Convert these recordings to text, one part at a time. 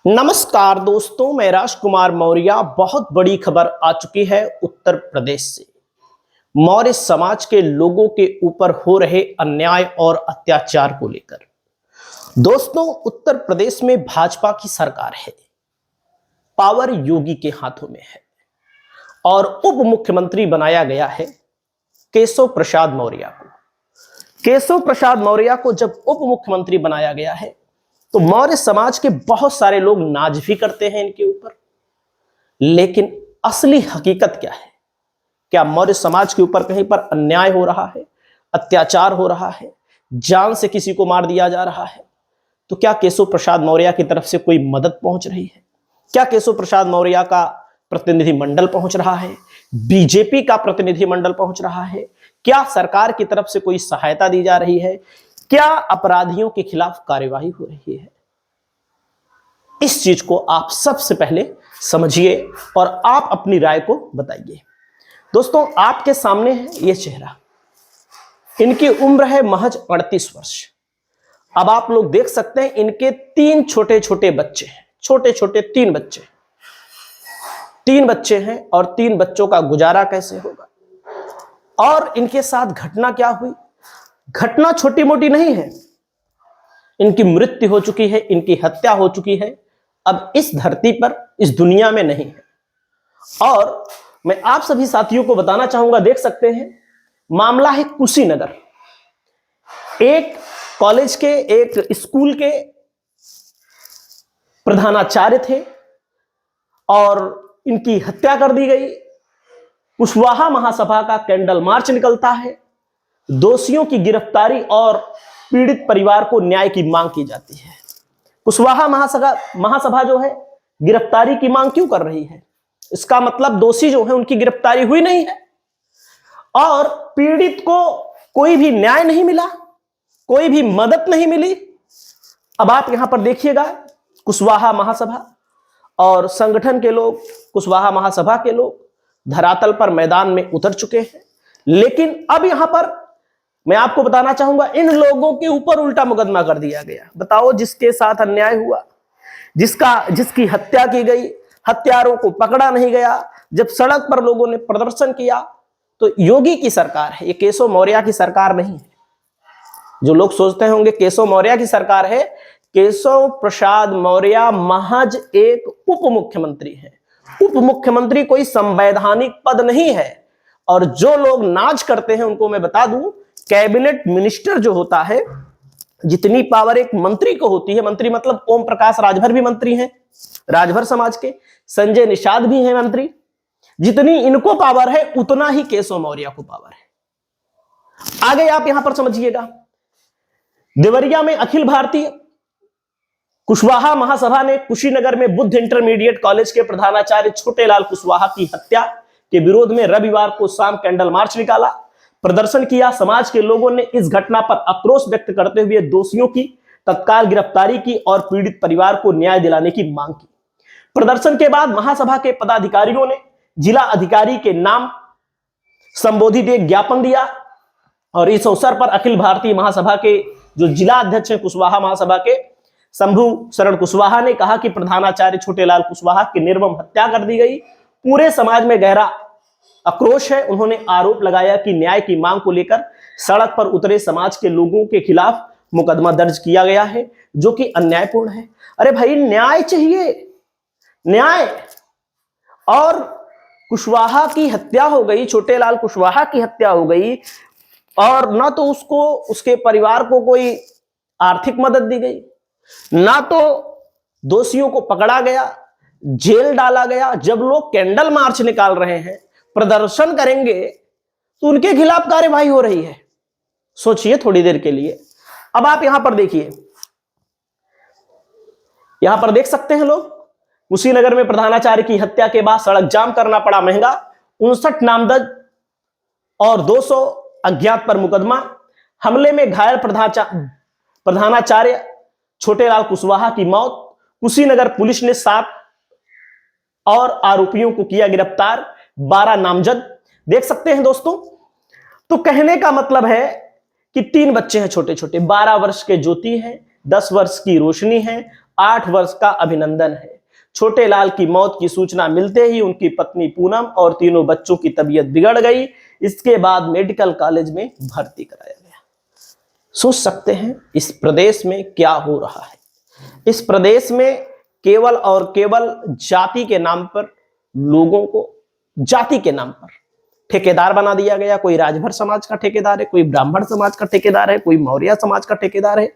नमस्कार दोस्तों, मैं राजकुमार मौर्य। बहुत बड़ी खबर आ चुकी है उत्तर प्रदेश से। मौर्य समाज के लोगों के ऊपर हो रहे अन्याय और अत्याचार को लेकर। दोस्तों, उत्तर प्रदेश में भाजपा की सरकार है, पावर योगी के हाथों में है और उप मुख्यमंत्री बनाया गया है केशव प्रसाद मौर्य को। केशव प्रसाद मौर्य को जब उप मुख्यमंत्री बनाया गया है तो मौर्य समाज के बहुत सारे लोग नाज भी करते हैं इनके ऊपर। लेकिन असली हकीकत क्या है? क्या मौर्य समाज के ऊपर कहीं पर अन्याय हो रहा है, अत्याचार हो रहा है, जान से किसी को मार दिया जा रहा है? तो क्या केशव प्रसाद मौर्य की तरफ से कोई मदद पहुंच रही है? क्या केशव प्रसाद मौर्य का प्रतिनिधि मंडल पहुंच रहा है? बीजेपी का प्रतिनिधि मंडल पहुंच रहा है? क्या सरकार की तरफ से कोई सहायता दी जा रही है? क्या अपराधियों के खिलाफ कार्यवाही हो रही है? इस चीज को आप सबसे पहले समझिए और आप अपनी राय को बताइए। दोस्तों, आपके सामने है यह चेहरा। इनकी उम्र है महज 38 वर्ष। अब आप लोग देख सकते हैं इनके 3 छोटे छोटे बच्चे हैं, छोटे छोटे 3 बच्चे। 3 बच्चे हैं और 3 बच्चों का गुजारा कैसे होगा? और इनके साथ घटना क्या हुई? घटना छोटी मोटी नहीं है। इनकी मृत्यु हो चुकी है, इनकी हत्या हो चुकी है, अब इस धरती पर, इस दुनिया में नहीं है। और मैं आप सभी साथियों को बताना चाहूंगा, देख सकते हैं मामला है कुशीनगर। एक कॉलेज के, एक स्कूल के प्रधानाचार्य थे और इनकी हत्या कर दी गई। कुशवाहा महासभा का कैंडल मार्च निकलता है, दोषियों की गिरफ्तारी और पीड़ित परिवार को न्याय की मांग की जाती है। कुशवाहा महासभा जो है गिरफ्तारी की मांग क्यों कर रही है? इसका मतलब दोषी जो है उनकी गिरफ्तारी हुई नहीं है और पीड़ित को कोई भी न्याय नहीं मिला, कोई भी मदद नहीं मिली। अब आप यहां पर देखिएगा, कुशवाहा महासभा और संगठन के लोग, कुशवाहा महासभा के लोग धरातल पर मैदान में उतर चुके हैं। लेकिन अब यहां पर मैं आपको बताना चाहूंगा, इन लोगों के ऊपर उल्टा मुकदमा कर दिया गया। बताओ, जिसके साथ अन्याय हुआ, जिसकी हत्या की गई, हत्यारों को पकड़ा नहीं गया, जब सड़क पर लोगों ने प्रदर्शन किया, तो योगी की सरकार है, ये केशव मौर्य की सरकार नहीं है। जो लोग सोचते होंगे केशव मौर्य की सरकार है, केशव प्रसाद मौर्य महज एक उप मुख्यमंत्री है। उप मुख्यमंत्री कोई संवैधानिक पद नहीं है। और जो लोग नाज करते हैं उनको मैं बता दूं, कैबिनेट मिनिस्टर जो होता है, जितनी पावर एक मंत्री को होती है, मंत्री मतलब ओम प्रकाश राजभर भी मंत्री हैं, राजभर समाज के, संजय निषाद भी हैं मंत्री, जितनी इनको पावर है उतना ही केशव मौर्य को पावर है। आगे आप यहां पर समझिएगा, देवरिया में अखिल भारतीय कुशवाहा महासभा ने कुशीनगर में बुद्ध इंटरमीडिएट कॉलेज के प्रधानाचार्य छोटेलाल कुशवाहा की हत्या के विरोध में रविवार को शाम कैंडल मार्च निकाला, प्रदर्शन किया। समाज के लोगों ने इस घटना पर आक्रोश व्यक्त करते हुए दोषियों की तत्काल गिरफ्तारी की और पीड़ित परिवार को न्याय दिलाने की मांग की। प्रदर्शन के बाद महासभा के पदाधिकारियों ने जिला अधिकारी के नाम संबोधित एक ज्ञापन दिया और इस अवसर पर अखिल भारतीय महासभा के जो जिला अध्यक्ष हैं कुशवाहा महासभा के, शंभू शरण कुशवाहा ने कहा कि प्रधानाचार्य छोटेलाल कुशवाहा की निर्मम हत्या कर दी गई। पूरे समाज में गहरा आक्रोश है। उन्होंने आरोप लगाया कि न्याय की मांग को लेकर सड़क पर उतरे समाज के लोगों के खिलाफ मुकदमा दर्ज किया गया है, जो कि अन्यायपूर्ण है। अरे भाई, न्याय चाहिए, न्याय। और कुशवाहा की हत्या हो गई, छोटेलाल कुशवाहा की हत्या हो गई और ना तो उसको, उसके परिवार को कोई आर्थिक मदद दी गई, ना तो दोषियों को पकड़ा गया, जेल डाला गया। जब लोग कैंडल मार्च निकाल रहे हैं, प्रदर्शन करेंगे, तो उनके खिलाफ कार्यवाही हो रही है। सोचिए थोड़ी देर के लिए। अब आप यहां पर देखिए, यहां पर देख सकते हैं लोग, कुशीनगर में प्रधानाचार्य की हत्या के बाद सड़क जाम करना पड़ा महंगा, 59 नामजद और 200 अज्ञात पर मुकदमा। हमले में घायल प्रधानाचार्य छोटेलाल कुशवाहा की मौत। कुशीनगर पुलिस ने 7 और आरोपियों को किया गिरफ्तार, 12 नामजद। देख सकते हैं दोस्तों, तो कहने का मतलब है कि 3 बच्चे हैं छोटे छोटे, 12 वर्ष के ज्योति हैं, 10 वर्ष की रोशनी है 8 वर्ष का अभिनंदन है। छोटे लाल की मौत की सूचना मिलते ही उनकी पत्नी पूनम और तीनों बच्चों की तबीयत बिगड़ गई। इसके बाद मेडिकल कॉलेज में भर्ती कराया गया। सोच सकते हैं इस प्रदेश में क्या हो रहा है। इस प्रदेश में केवल और केवल जाति के नाम पर लोगों को जाति के नाम पर ठेकेदार बना दिया गया। कोई राजभर समाज का ठेकेदार है, कोई ब्राह्मण समाज का ठेकेदार है, कोई मौर्य समाज का ठेकेदार है,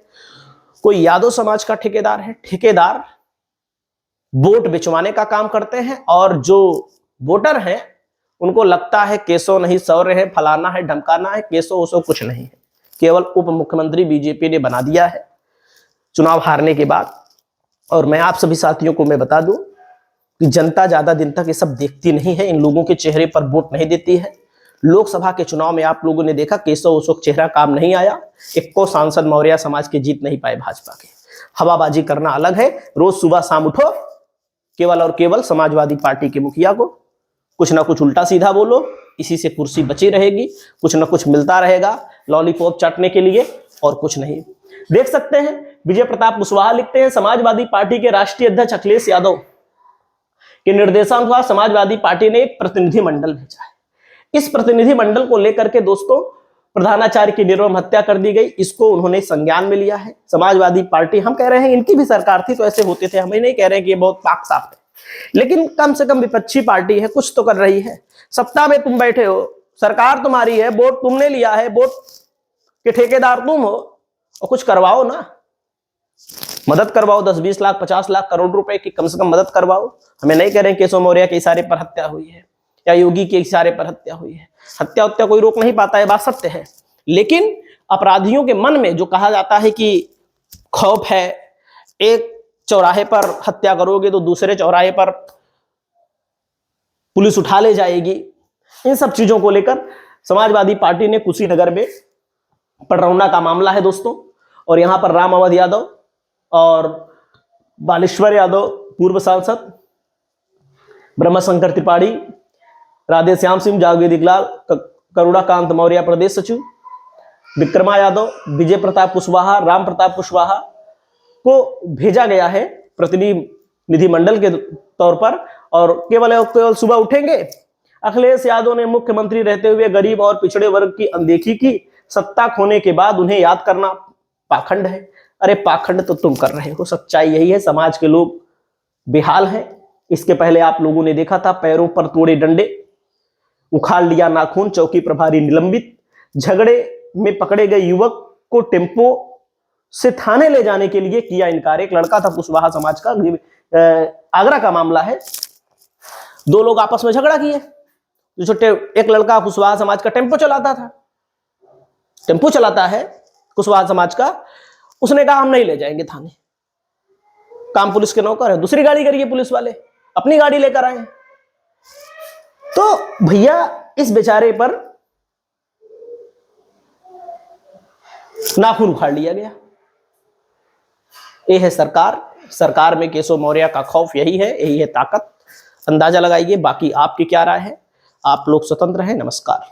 कोई यादव समाज का ठेकेदार है। ठेकेदार वोट बिचवाने का काम करते हैं और जो वोटर हैं उनको लगता है केसो नहीं सौर्य है, फलाना है, ढमकाना है। केसो उसो कुछ नहीं है, केवल उप मुख्यमंत्री बीजेपी ने बना दिया है चुनाव हारने के बाद। और मैं आप सभी साथियों को मैं बता दूं कि जनता ज्यादा दिन तक ये सब देखती नहीं है, इन लोगों के चेहरे पर वोट नहीं देती है। लोकसभा के चुनाव में आप लोगों ने देखा केशव उसो चेहरा काम नहीं आया। इक्को सांसद मौर्य समाज के जीत नहीं पाए भाजपा के। हवाबाजी करना अलग है, रोज सुबह शाम उठो केवल और केवल समाजवादी पार्टी के मुखिया को कुछ ना कुछ उल्टा सीधा बोलो, इसी से कुर्सी बची रहेगी, कुछ ना कुछ मिलता रहेगा लॉलीपॉप चाटने के लिए और कुछ नहीं। देख सकते हैं विजय प्रताप कुशवाहा लिखते हैं, समाजवादी पार्टी के राष्ट्रीय अध्यक्ष अखिलेश यादव के निर्देशानुसार समाजवादी पार्टी ने एक प्रतिनिधि मंडल भेजा है। इस प्रतिनिधि मंडल को लेकर के दोस्तों प्रधानाचार्य की निर्मम हत्या कर दी गई, इसको उन्होंने संज्ञान में लिया है। समाजवादी पार्टी, हम कह रहे हैं इनकी भी सरकार थी तो ऐसे होते थे, हम नहीं कह रहे हैं कि ये बहुत पाक साफ है, लेकिन कम से कम विपक्षी पार्टी है, कुछ तो कर रही है। सत्ता में तुम बैठे हो, सरकार तुम्हारी है, वोट तुमने लिया है, वोट के ठेकेदार तुम हो, और कुछ करवाओ ना, मदद करवाओ। 10, 20 लाख, 50 लाख, करोड़ रुपए की कम से कम मदद करवाओ। हमें नहीं कह रहे हैं केशव मौर्य के इशारे पर हत्या हुई है या योगी के इशारे पर हत्या हुई है। हत्या उत्या कोई रोक नहीं पाता है, बात सत्य है। लेकिन अपराधियों के मन में जो कहा जाता है कि खौफ है, एक चौराहे पर हत्या करोगे तो दूसरे चौराहे पर पुलिस उठा ले जाएगी, इन सब चीजों को लेकर समाजवादी पार्टी ने कुशीनगर में पडरौना का मामला है दोस्तों, और यहां पर राम अवध यादव और बालेश्वर यादव पूर्व सांसद, ब्रह्मशंकर त्रिपाठी, राधे श्याम सिंह, जागवेद लाल, करुणाकांत मौर्य प्रदेश सचिव, विक्रमा यादव, विजय प्रताप कुशवाहा, राम प्रताप कुशवाहा को भेजा गया है प्रतिनिधि मंडल के तौर पर। और केवल सुबह उठेंगे, अखिलेश यादव ने मुख्यमंत्री रहते हुए गरीब और पिछड़े वर्ग की अनदेखी की, सत्ता खोने के बाद उन्हें याद करना पाखंड है। अरे पाखंड तो तुम कर रहे हो, सच्चाई यही है, समाज के लोग बेहाल हैं। इसके पहले आप लोगों ने देखा था पैरों पर तोड़े डंडे, उखाड़ लिया नाखून, चौकी प्रभारी निलंबित, झगड़े में पकड़े गए युवक को टेम्पो से थाने ले जाने के लिए किया इनकार। एक लड़का था कुशवाहा समाज का, आगरा का मामला है, 2 लोग आपस में झगड़ा किए। जो छोटे एक लड़का कुशवाहा समाज का टेम्पो चलाता था, टेम्पो चलाता है कुशवाहा समाज का, उसने कहा हम नहीं ले जाएंगे थाने, काम पुलिस के नौकर है। दूसरी गाड़ी करिए पुलिस वाले, अपनी गाड़ी लेकर आए। तो भैया इस बेचारे पर नाखून उखाड़ लिया गया। ये है सरकार, सरकार में केशव मौर्य का खौफ यही है, यही है ताकत। अंदाजा लगाइए। बाकी आपकी क्या राय है, आप लोग स्वतंत्र हैं। नमस्कार।